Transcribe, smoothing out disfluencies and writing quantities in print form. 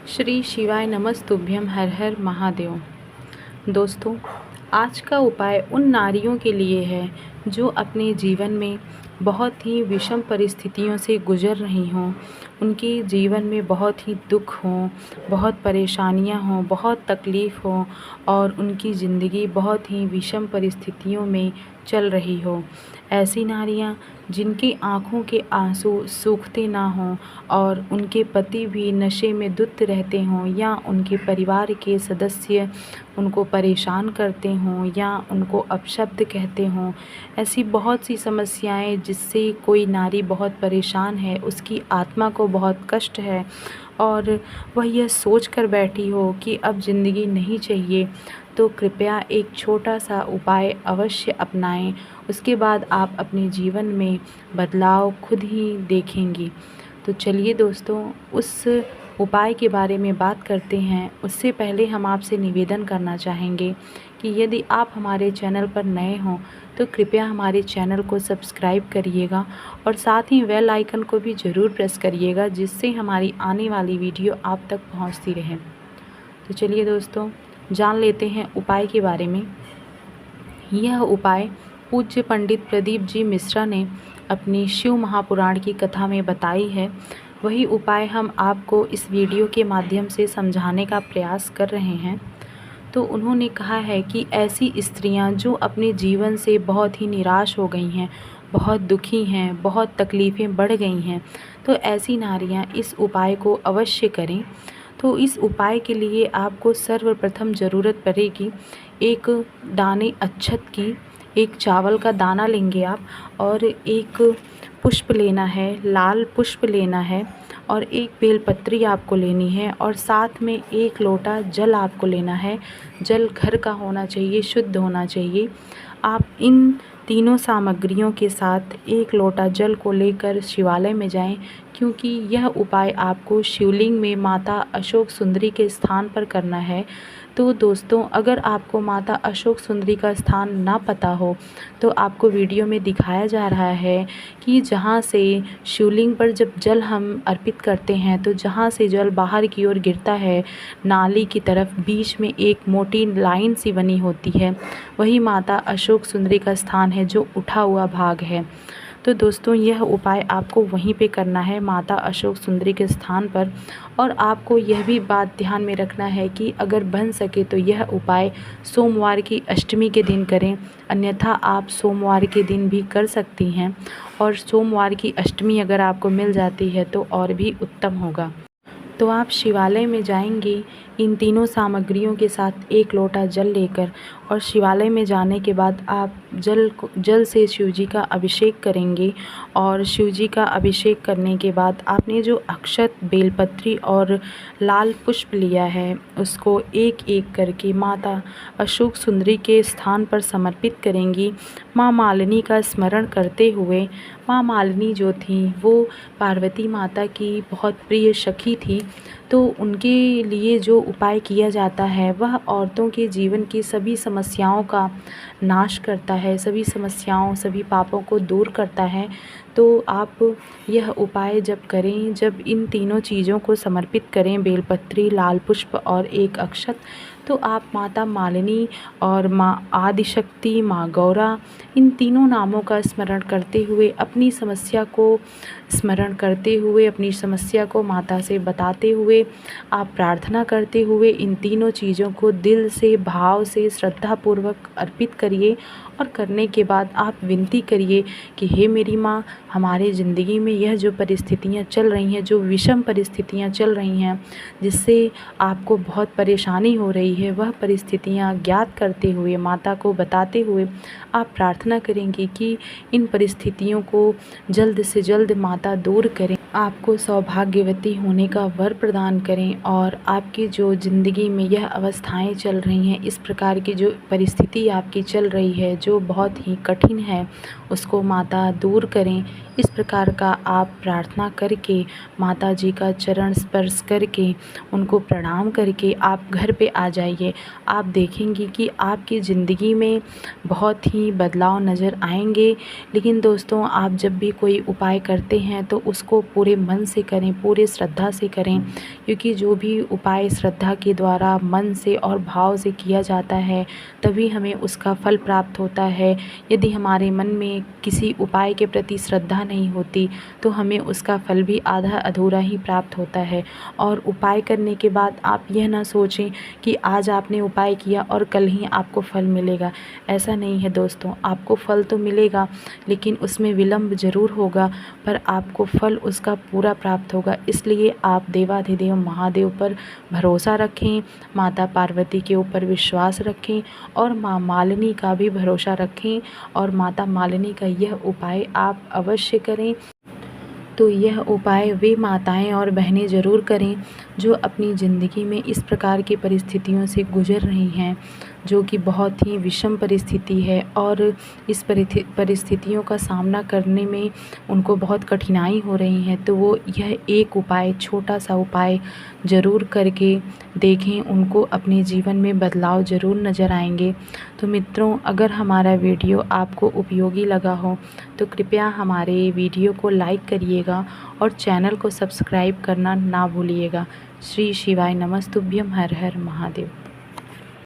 श्री शिवाय नमस्तुभ्यम हर हर महादेव। दोस्तों, आज का उपाय उन नारियों के लिए है जो अपने जीवन में बहुत ही विषम परिस्थितियों से गुजर रही हों, उनके जीवन में बहुत ही दुख हों, बहुत परेशानियां हों, बहुत तकलीफ़ हो और उनकी ज़िंदगी बहुत ही विषम परिस्थितियों में चल रही हो। ऐसी नारियां जिनकी आँखों के आंसू सूखते ना हों और उनके पति भी नशे में धुत रहते हों या उनके परिवार के सदस्य उनको परेशान करते हों या उनको अपशब्द कहते हों। ऐसी बहुत सी समस्याएं जिससे कोई नारी बहुत परेशान है, उसकी आत्मा को बहुत कष्ट है और वह यह सोच कर बैठी हो कि अब ज़िंदगी नहीं चाहिए, तो कृपया एक छोटा सा उपाय अवश्य अपनाएं। उसके बाद आप अपने जीवन में बदलाव खुद ही देखेंगी। तो चलिए दोस्तों, उस उपाय के बारे में बात करते हैं। उससे पहले हम आपसे निवेदन करना चाहेंगे कि यदि आप हमारे चैनल पर नए हों तो कृपया हमारे चैनल को सब्सक्राइब करिएगा और साथ ही बेल आइकन को भी ज़रूर प्रेस करिएगा, जिससे हमारी आने वाली वीडियो आप तक पहुंचती रहे। तो चलिए दोस्तों, जान लेते हैं उपाय के बारे में। यह उपाय पूज्य पंडित प्रदीप जी मिश्रा ने अपनी शिव महापुराण की कथा में बताई है। वही उपाय हम आपको इस वीडियो के माध्यम से समझाने का प्रयास कर रहे हैं। तो उन्होंने कहा है कि ऐसी स्त्रियां जो अपने जीवन से बहुत ही निराश हो गई हैं, बहुत दुखी हैं, बहुत तकलीफ़ें बढ़ गई हैं, तो ऐसी नारियां इस उपाय को अवश्य करें। तो इस उपाय के लिए आपको सर्वप्रथम ज़रूरत पड़ेगी एक दाने अक्षत की। एक चावल का दाना लेंगे आप और एक पुष्प लेना है, लाल पुष्प लेना है और एक बेलपत्री आपको लेनी है और साथ में एक लोटा जल आपको लेना है। जल घर का होना चाहिए, शुद्ध होना चाहिए। आप इन तीनों सामग्रियों के साथ एक लोटा जल को लेकर शिवालय में जाएं, क्योंकि यह उपाय आपको शिवलिंग में माता अशोक सुंदरी के स्थान पर करना है। तो दोस्तों, अगर आपको माता अशोक सुंदरी का स्थान ना पता हो तो आपको वीडियो में दिखाया जा रहा है कि जहाँ से शिवलिंग पर जब जल हम अर्पित करते हैं तो जहाँ से जल बाहर की ओर गिरता है, नाली की तरफ बीच में एक मोटी लाइन सी बनी होती है, वही माता अशोक सुंदरी का स्थान है जो उठा हुआ भाग है। तो दोस्तों, यह उपाय आपको वहीं पे करना है, माता अशोक सुंदरी के स्थान पर। और आपको यह भी बात ध्यान में रखना है कि अगर बन सके तो यह उपाय सोमवार की अष्टमी के दिन करें, अन्यथा आप सोमवार के दिन भी कर सकती हैं। और सोमवार की अष्टमी अगर आपको मिल जाती है तो और भी उत्तम होगा। तो आप शिवालय में जाएंगी इन तीनों सामग्रियों के साथ एक लोटा जल लेकर, और शिवालय में जाने के बाद आप जल से शिवजी का अभिषेक करेंगे। और शिवजी का अभिषेक करने के बाद आपने जो अक्षत, बेलपत्री और लाल पुष्प लिया है उसको एक एक करके माता अशोक सुंदरी के स्थान पर समर्पित करेंगी, माँ मालिनी का स्मरण करते हुए। माँ मालिनी जो थी वो पार्वती माता की बहुत प्रिय सखी थी, तो उनके लिए जो उपाय किया जाता है वह औरतों के जीवन की सभी समस्याओं का नाश करता है, सभी समस्याओं, सभी पापों को दूर करता है। तो आप यह उपाय जब करें, जब इन तीनों चीज़ों को समर्पित करें, बेलपत्री, लाल पुष्प और एक अक्षत, तो आप माता मालिनी और माँ आदिशक्ति, माँ गौरा, इन तीनों नामों का स्मरण करते हुए, अपनी समस्या को स्मरण करते हुए, अपनी समस्या को माता से बताते हुए, आप प्रार्थना करते हुए इन तीनों चीज़ों को दिल से, भाव से, श्रद्धापूर्वक अर्पित करिए। और करने के बाद आप विनती करिए कि हे मेरी माँ, हमारे ज़िंदगी में यह जो परिस्थितियाँ चल रही हैं, जो विषम परिस्थितियाँ चल रही हैं, जिससे आपको बहुत परेशानी हो रही है, वह परिस्थितियाँ ज्ञात करते हुए, माता को बताते हुए आप प्रार्थना करेंगे कि इन परिस्थितियों को जल्द से जल्द माता दूर करें, आपको सौभाग्यवती होने का वर प्रदान करें और आपकी जो ज़िंदगी में यह अवस्थाएं चल रही हैं, इस प्रकार की जो परिस्थिति आपकी चल रही है जो बहुत ही कठिन है, उसको माता दूर करें। इस प्रकार का आप प्रार्थना करके, माता जी का चरण स्पर्श करके, उनको प्रणाम करके आप घर पे आ जाइए। आप देखेंगी कि आपकी ज़िंदगी में बहुत ही बदलाव नज़र आएंगे। लेकिन दोस्तों, आप जब भी कोई उपाय करते हैं तो उसको पूरे मन से करें, पूरे श्रद्धा से करें, क्योंकि जो भी उपाय श्रद्धा के द्वारा मन से और भाव से किया जाता है तभी हमें उसका फल प्राप्त होता है। यदि हमारे मन में किसी उपाय के प्रति श्रद्धा नहीं होती तो हमें उसका फल भी आधा अधूरा ही प्राप्त होता है। और उपाय करने के बाद आप यह ना सोचें कि आज आपने उपाय किया और कल ही आपको फल मिलेगा। ऐसा नहीं है दोस्तों, आपको फल तो मिलेगा लेकिन उसमें विलंब ज़रूर होगा, पर आपको फल उसका पूरा प्राप्त होगा। इसलिए आप देवाधिदेव महादेव पर भरोसा रखें, माता पार्वती के ऊपर विश्वास रखें और माँ मालिनी का भी भरोसा रखें और माता मालिनी का यह उपाय आप अवश्य करें। तो यह उपाय वे माताएं और बहनें ज़रूर करें जो अपनी ज़िंदगी में इस प्रकार की परिस्थितियों से गुज़र रही हैं, जो कि बहुत ही विषम परिस्थिति है और इस परिस्थितियों का सामना करने में उनको बहुत कठिनाई हो रही है। तो वो यह एक उपाय, छोटा सा उपाय ज़रूर करके देखें, उनको अपने जीवन में बदलाव ज़रूर नज़र आएंगे। तो मित्रों, अगर हमारा वीडियो आपको उपयोगी लगा हो तो कृपया हमारे वीडियो को लाइक करिएगा और चैनल को सब्सक्राइब करना ना भूलिएगा। श्री शिवाय नमस्तुभ्यम। हर हर महादेव।